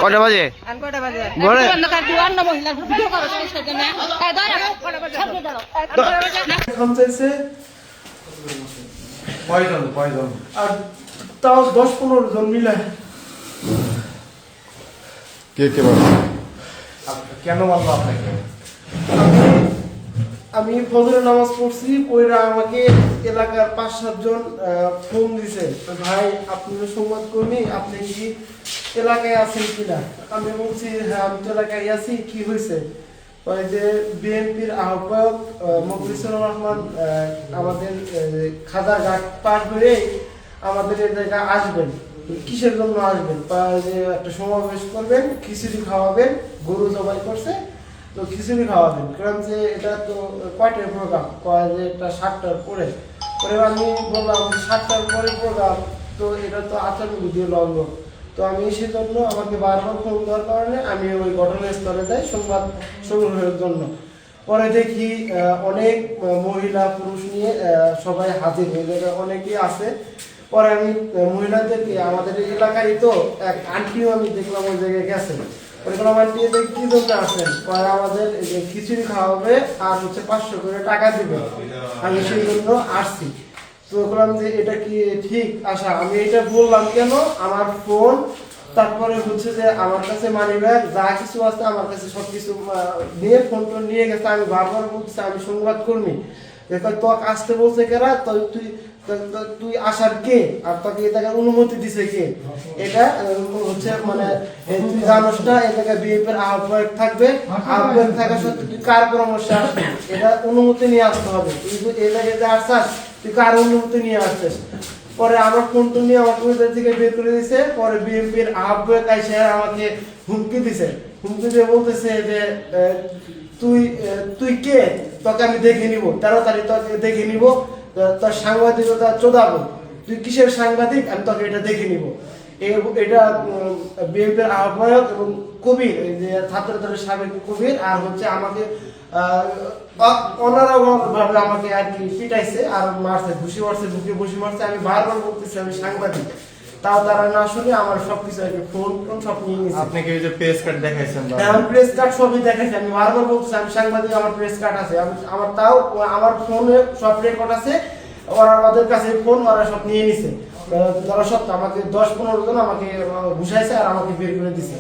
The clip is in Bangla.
কটা বাজে? আর তাও 10-15 জন মিলে। কে কে বলো? কেন বলবো আপনাকে? আমি ফজরের নামাজ পড়ছি, ওইরা আমাকে এলাকার 5-7 জন ফোন দিছে, ভাই আপনি সংবাদ কর্মী, আপনি কি এলাকায় আছেন কিনা? আমি বলছি হ্যাঁ আমি তো এলাকায় আছি, কি হয়েছে? ওই যে বিএনপির আহ্বায়ক মখলিসুর রহমান আমাদের খাদারঘাট পার হয়ে আমাদের এই জায়গায় আসবেন। কিসের জন্য আসবেন? যে একটা সমাবেশ করবেন, খিচুড়ি খাওয়াবেন, গরু জবাই করছে তো খিচুড়ি খাওয়াবেন। কারণ যে এটা তো কয়টার প্রোগ্রাম, কয় যে এটা 7টার পরে। আমি বললাম 7টার পরে প্রোগ্রাম, তো এটা তো আচরণবিধি লঙ্ঘন। তো আমি সেজন্য আমাকে বারবার ফোন দেওয়ার কারণে আমি ওই ঘটনাস্থলে যাই সংবাদ সংগ্রহের জন্য। পরে দেখি অনেক মহিলা পুরুষ নিয়ে সবাই হাজির হয়ে যাবে, অনেকেই আছে। পরে আমি মহিলাদেরকে, আমাদের এলাকায় তো এক আন্টিও আমি দেখলাম ওই জায়গায় গেছে, ওইগুলো আন্টি কি জন্য আসেন? পরে আমাদের খিচুড়ি খাওয়াবে আর হচ্ছে 500 করে টাকা দিবে, আমি সেই জন্য আসছি। তো বললাম যে এটা কি ঠিক আশা? আমি এটা বললাম কেন, আমার ফোন, তারপরে হচ্ছে যে আমার কাছে মানি ব্যাগ যা কিছু আছে আমার কাছে সবকিছু নিয়ে ফোন টোন নিয়ে গেছে। আমি বারবার বলছি আমি সংবাদ কর্মী, তোকে আসতে বলছে কেরা, তুই আসার কে, আর তোকে এ জায়গায় অনুমতি দিছে কে? এটা হচ্ছে মানে তুই জানোস না এ জায়গায় বিএনপির আহ্বায়ক থাকবে, আহ্বায়ক থাকা সত্ত্বেও তুই কার পরামর্শে আসবি? এটা অনুমতি নিয়ে আসতে হবে। তুই এই জায়গায় যে আসছিস তুই কার অনুমতি নিয়ে আসছিস? পরে আমার ফোনটা নিয়ে আমাকে ওই থেকে বের করে দিয়েছে। পরে বিএনপির আহ্বায়ক এসে আমাকে হুমকি দিছে, হুমকি দিয়ে বলতেছে যে তুই কে, তোকে আমি দেখে নিব, তাড়াতাড়ি তোকে দেখে নিব, তোর সাংবাদিকতা চোদাবো, তুই কিসের সাংবাদিক, আমি তোকে এটা দেখে নিব। এটা বিএনপির আহ্বায়ক এবং কবির, যে ছাত্রদলের সাবেক কবির, আর হচ্ছে আমাকে অনারভাবে আমাকে আর কি পিটাইছে আর মারছে, ঘুষি মারছে, বুকে ঘুষি মারছে। আমি বারবার বলতেছি আমি সাংবাদিক, তাও তারা না শুনে আমার সবকিছু আর কি ফোন সব নিয়ে নিয়েছে। আপনি কি ওই যে প্রেস কার্ড দেখাইছেন? হ্যাঁ আমি প্রেস কার্ড সবই দেখাইছি, আমি বারবার বলতেছি আমি সাংবাদিক, আমার প্রেস কার্ড আছে, আমার তাও আমার ফোনে সব রেকর্ড আছে। ওদের কাছে ফোন ওরা সব নিয়ে নিছে, তারা সব আমাকে 10-15 জন আমাকে ঘুষাইছে আর আমাকে বের করে দিছে।